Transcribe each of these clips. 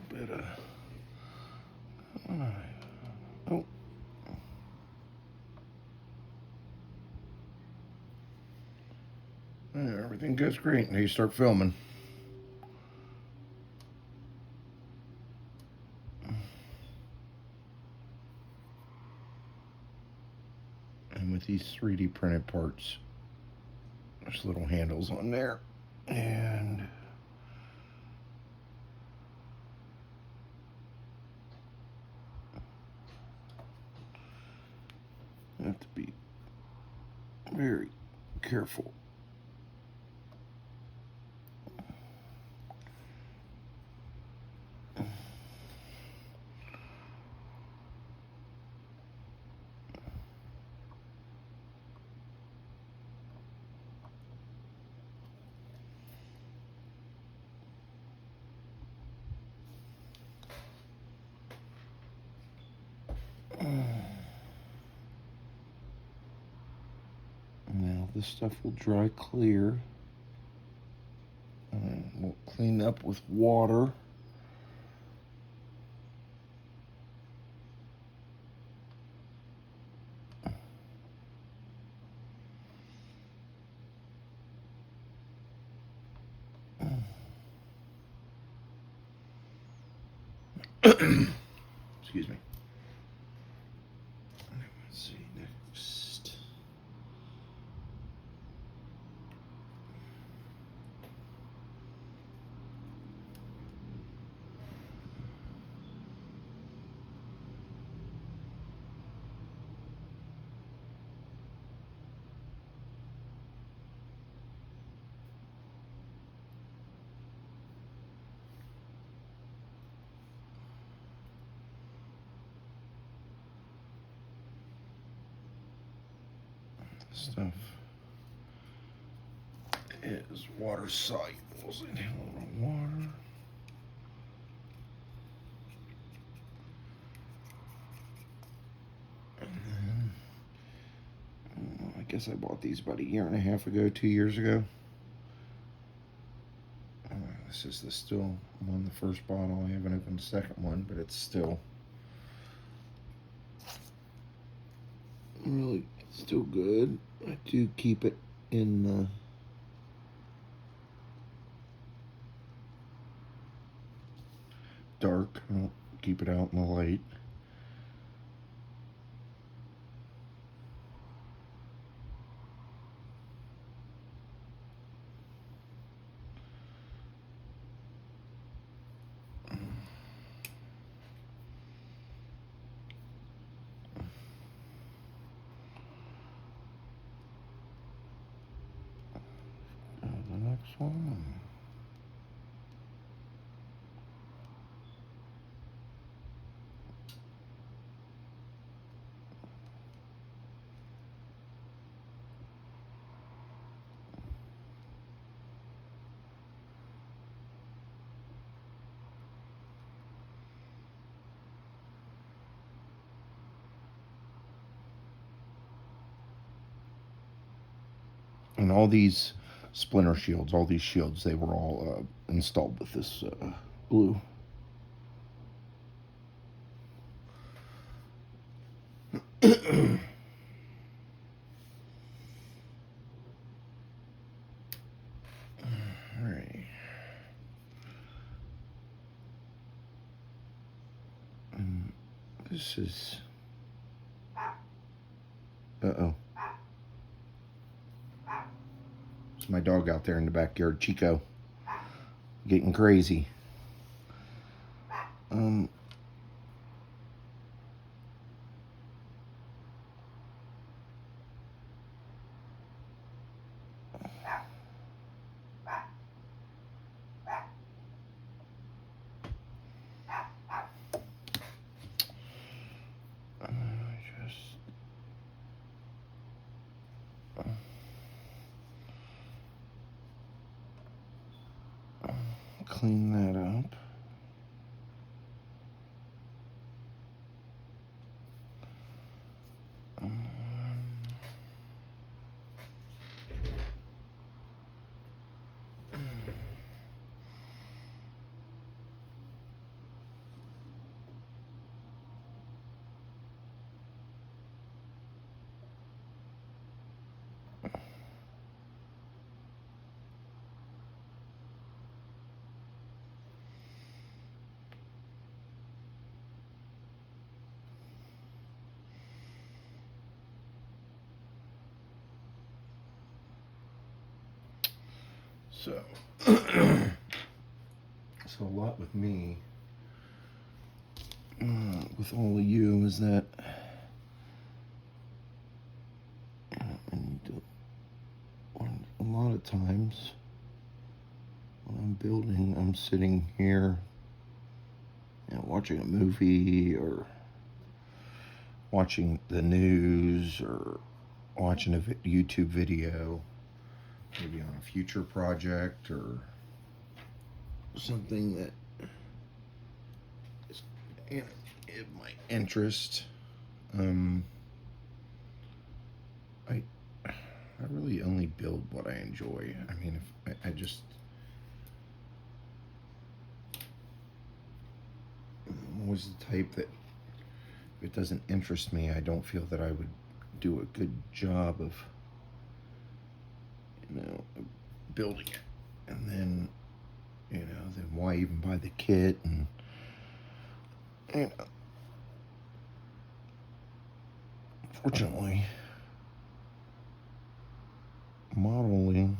bit of... Oh. Yeah, everything goes great. Now you start filming. And with these 3D printed parts, there's little handles on there. And you have to be very careful. Now this stuff will dry clear. And we'll clean up with water. Excuse me. Let's see next. Stuff is water soluble. So a little water. And then, I guess I bought these about a year and a half ago, 2 years ago. This is still one, the first bottle. I haven't opened the second one, but it's still really still good. I do keep it in the dark. I don't keep it out in the light. The next one. And all these splinter shields, all these shields, they were all installed with this glue. Alright. This is... Uh-oh. It's my dog out there in the backyard, Chico. Getting crazy. Clean that up. So, so a lot with me, with all of you, is that I need to, a lot of times when I'm building, I'm sitting here, watching a movie or watching the news or watching a YouTube video, maybe on a future project or something that is in my interest. I really only build what I enjoy. I mean, if I just I'm always the type that if it doesn't interest me, I don't feel that I would do a good job of, building it. And then, then why even buy the kit? And, fortunately, modeling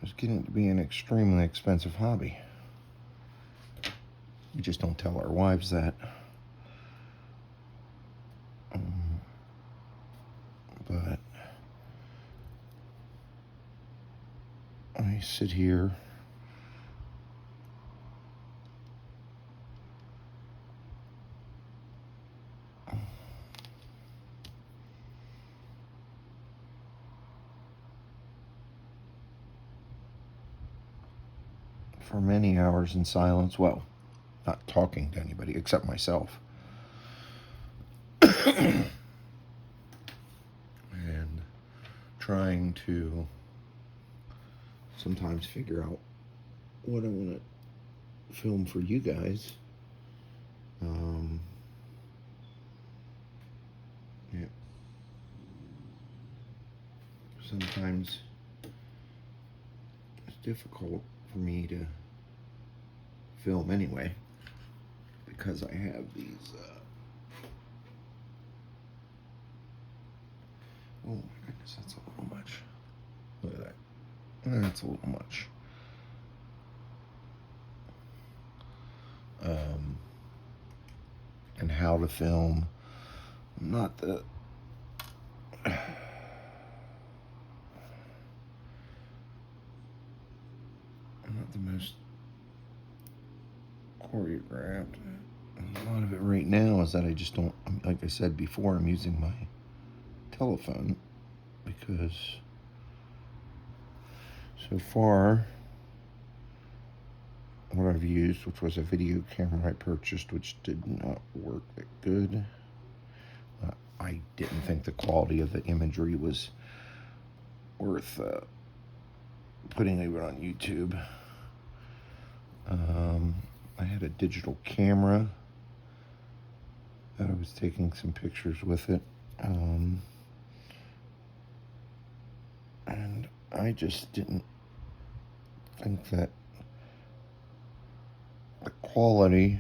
is getting to be an extremely expensive hobby. We just don't tell our wives that. But I sit here for many hours in silence. Well, not talking to anybody except myself. And trying to sometimes figure out what I want to film for you guys. Yeah. Sometimes it's difficult for me to film anyway because I have these oh my goodness, that's a little much. Look at that. That's a little much. And how to film. I'm not the most choreographed. And a lot of it right now is that I just don't, like I said before, I'm using my telephone because so far what I've used, which was a video camera I purchased, which did not work that good. I didn't think the quality of the imagery was worth putting it on YouTube. I had a digital camera that I was taking some pictures with it. And I just didn't think that the quality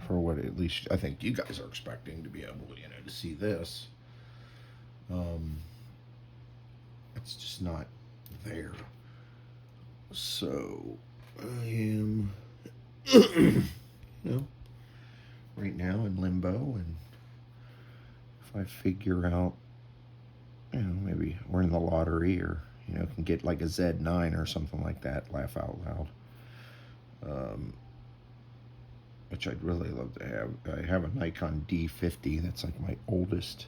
for what at least I think you guys are expecting to be able to, to see this, it's just not there. So I am, right now in limbo, and if I figure out, maybe we're in the lottery or, can get like a Z9 or something like that, laugh out loud, which I'd really love to have. I have a Nikon D50, that's like my oldest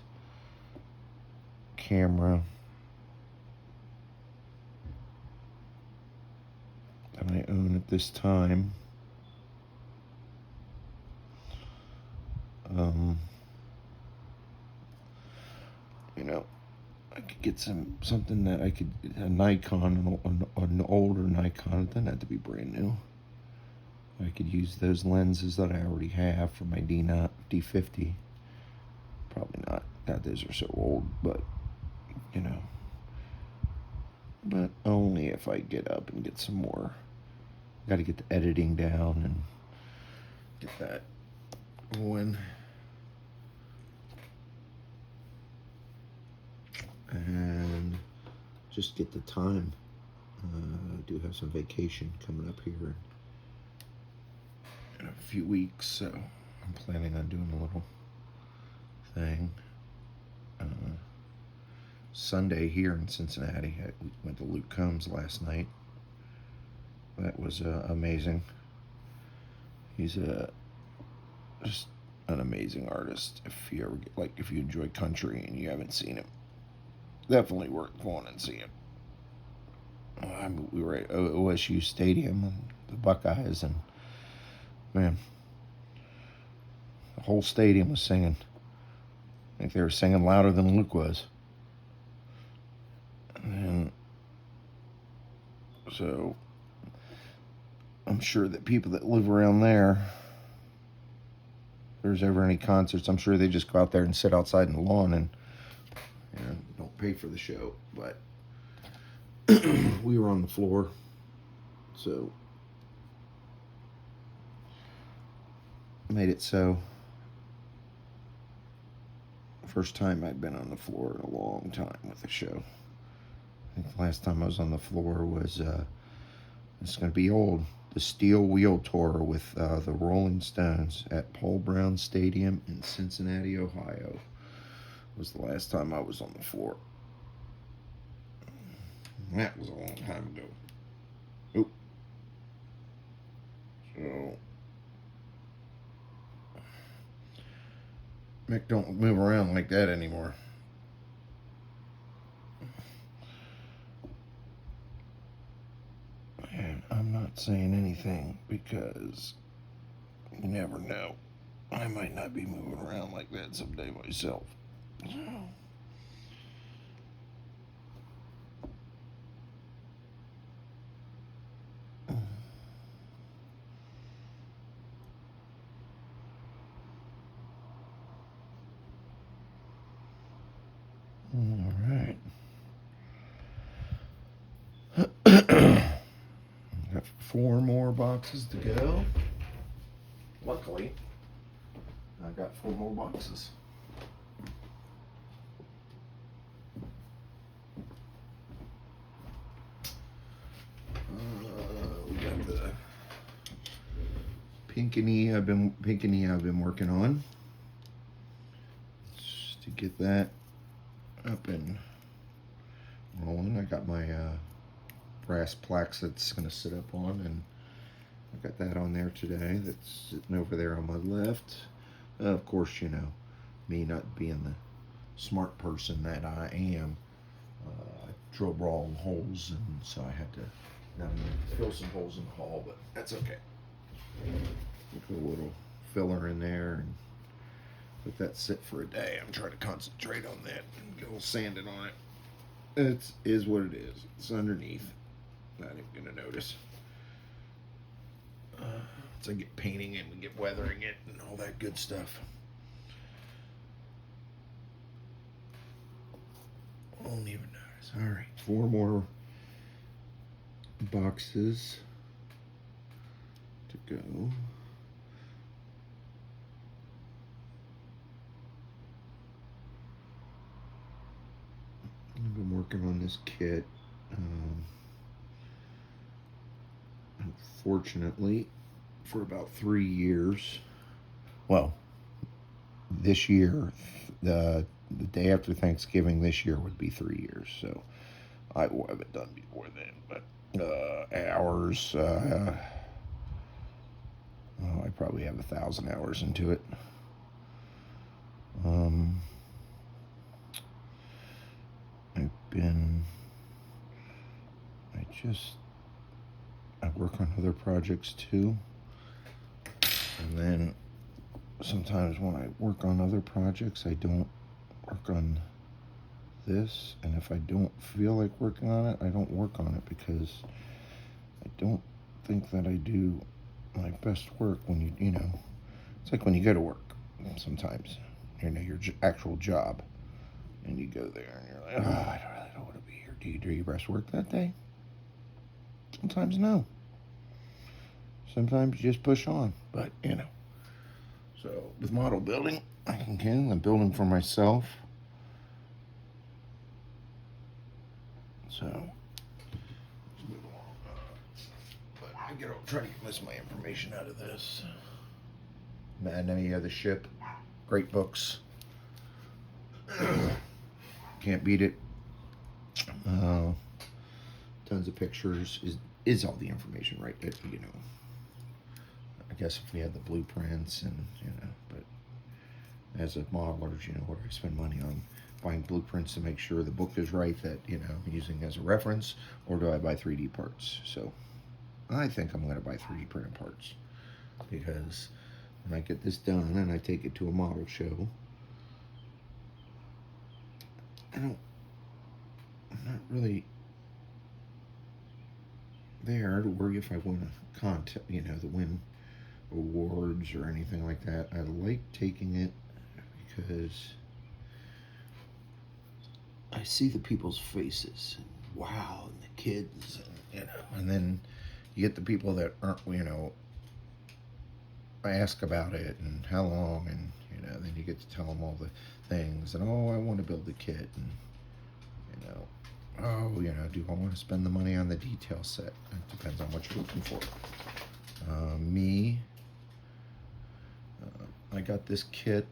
camera that I own at this time. I could get something that I could, a Nikon, an older Nikon. It doesn't have to be brand new. I could use those lenses that I already have for my D50. Probably not. God, those are so old, but but only if I get up and get some more. Got to get the editing down and get that going. just get the time. I do have some vacation coming up here in a few weeks, so I'm planning on doing a little thing. Sunday here in Cincinnati, I went to Luke Combs last night. That was amazing. He's just an amazing artist. If you ever if you enjoy country and you haven't seen him, definitely worth going and seeing. We were at OSU Stadium and the Buckeyes, and man, the whole stadium was singing. I think they were singing louder than Luke was. And so I'm sure that people that live around there, if there's ever any concerts, I'm sure they just go out there and sit outside in the lawn and don't pay for the show. But we were on the floor, so made it so. First time I'd been on the floor in a long time with a show. I think the last time I was on the floor was, it's going to be old, the Steel Wheel Tour with the Rolling Stones at Paul Brown Stadium in Cincinnati, Ohio. Was the last time I was on the floor. That was a long time ago. Oh. So, Mick don't move around like that anymore. And I'm not saying anything because you never know. I might not be moving around like that someday myself. All right. Got 4 more boxes to go. Luckily, I got 4 more boxes. We got the Pinkany I've been working on. Just to get that up and rolling. I got my brass plaques that's going to sit up on, and I got that on there today. That's sitting over there on my left. Of course, me not being the smart person that I am, I drilled wrong holes, and so I had to fill some holes in the hull, but that's okay. Put a little filler in there and let that sit for a day. I'm trying to concentrate on that and get a little sanding on it. It is what it is. It's underneath. Not even gonna notice. So I get painting it and get weathering it and all that good stuff. Won't even notice. All right, 4 more boxes to go. I've been working on this kit. Unfortunately, for about 3 years. Well, this year, the day after Thanksgiving this year would be 3 years. So I will have it done before then. But hours, I probably have 1,000 hours into it. I work on other projects too. And then sometimes when I work on other projects, I don't work on this. And if I don't feel like working on it, I don't work on it because I don't think that I do my best work when it's like when you go to work sometimes, your actual job, and you go there and you're like, I really don't want to be here. Do you do your best work that day? Sometimes no. Sometimes you just push on, but So with model building, I'm building for myself. So So, let's move along. But I'll try to get most of my information out of this. Anatomy of the Ship. Great books. Can't beat it. Tons of pictures. Is all the information right? You know, I guess if we had the blueprints and, you know, but as a modeler, you know, what do I spend money on? Buying blueprints to make sure the book is right, that, you know, I'm using as a reference, or do I buy 3D parts? So I think I'm going to buy 3D printed parts, because when I get this done and I take it to a model show, I'm not really there to worry if I win a contest, you know, to win awards or anything like that. I like taking it because I see the people's faces, and wow, and the kids, and, you know, and then you get the people that aren't, you know, I ask about it and how long, and, you know, then you get to tell them all the things, and, oh, I want to build a kit, and, you know, oh, you know, do I want to spend the money on the detail set? It depends on what you're looking for. I got this kit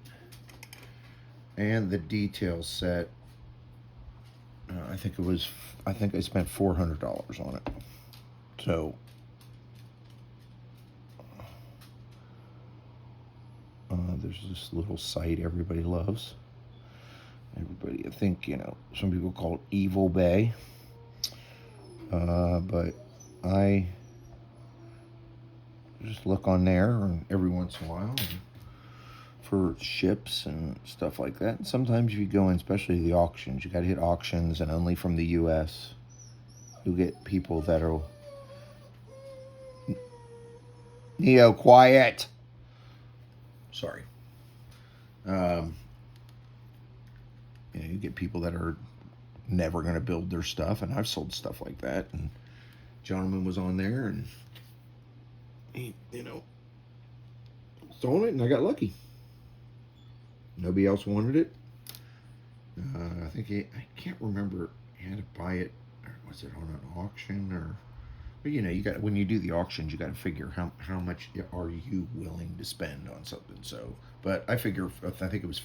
and the detail set. I think I spent $400 on it. So, there's this little site everybody loves. Everybody, I think, you know, some people call it Evil Bay. But I just look on there and every once in a while for ships and stuff like that. And sometimes if you go in, especially the auctions, you got to hit auctions, and only from the U.S. You'll get people that'll... Neo, quiet! Sorry. You know, you get people that are never going to build their stuff, and I've sold stuff like that. And gentleman was on there, and he, you know, sold it, and I got lucky. Nobody else wanted it. I think I can't remember, he had to buy it, or was it on an auction, or... But, you know, you got, when you do the auctions, you got to figure how much are you willing to spend on something. So, but I figure, I think it was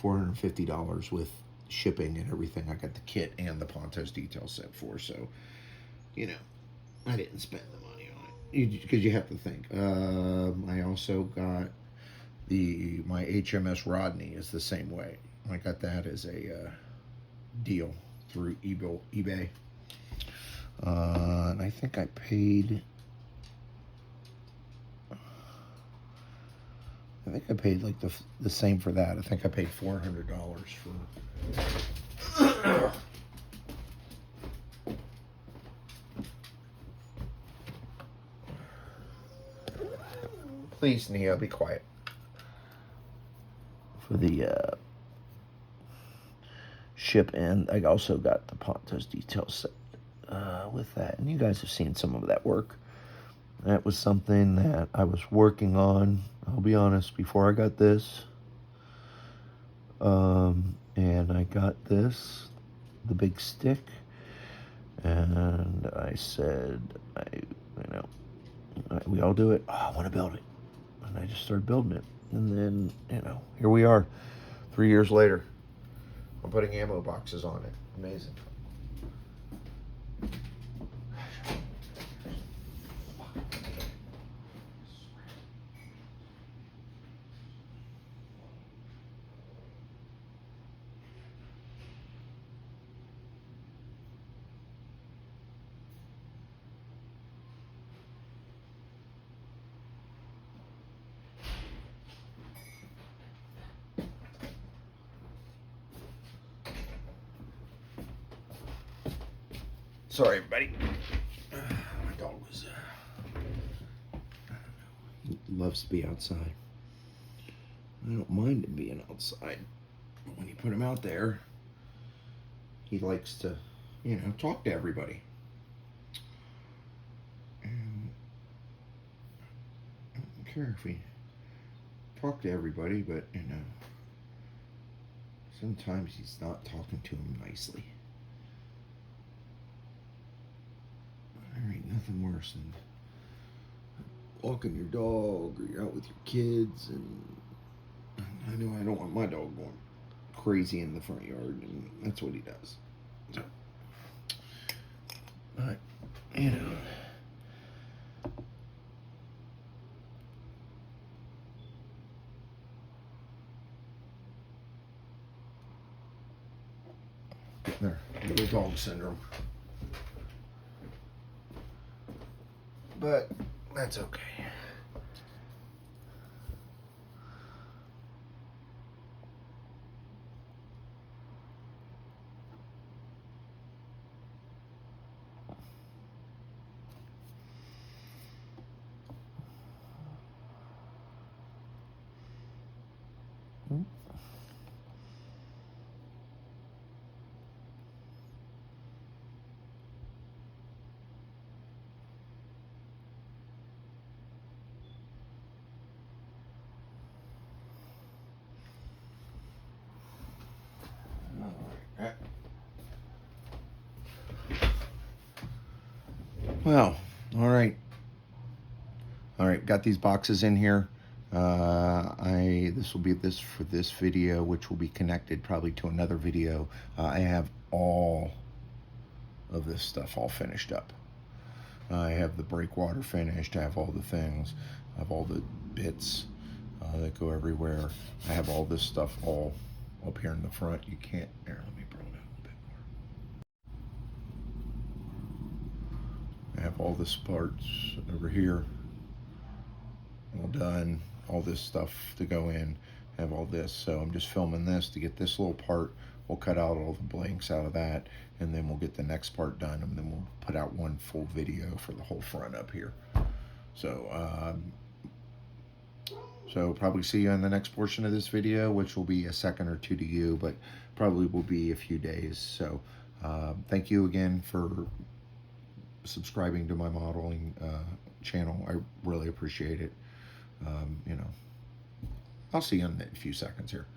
$450 with shipping and everything. I got the kit and the Pontos detail set for. So, you know, I didn't spend the money on it, because you have to think. I also got my HMS Rodney is the same way. I got that as a deal through eBay. And I think I paid like the same for that. I think I paid $400 for... Please, Neo, be quiet. For the ship, and I also got the Pontos detail set with that. And you guys have seen some of that work. That was something that I was working on, I'll be honest, before I got this. And I got this, the big stick, and I said, we all do it. Oh, I want to build it. And I just started building it. And then, you know, here we are, 3 years later. I'm putting ammo boxes on it. Amazing. Sorry, everybody. My dog was, he loves to be outside. I don't mind him being outside. But when you put him out there, he likes to, you know, talk to everybody. And I don't care if he talk to everybody, but, you know, sometimes he's not talking to him nicely. nothing worse than walking your dog or you're out with your kids, and I know I don't want my dog going crazy in the front yard, and that's what he does. So, but, you know. There, little dog syndrome. But that's okay. Well, all right. All right, got these boxes in here. This will be this for this video, which will be connected probably to another video. I have all of this stuff all finished up. I have the breakwater finished. I have all the things. I have all the bits that go everywhere. I have all this stuff all up here in the front. You can't. Here, let me bring it out a bit more. I have all this parts over here all done. All this stuff to go in. I have all this. So I'm just filming this to get this little part. We'll cut out all the blanks out of that, and then we'll get the next part done, and then we'll put out one full video for the whole front up here. So, so probably see you in the next portion of this video, which will be a second or two to you, but probably will be a few days. So, thank you again for subscribing to my modeling channel. I really appreciate it. You know, I'll see you in a few seconds here.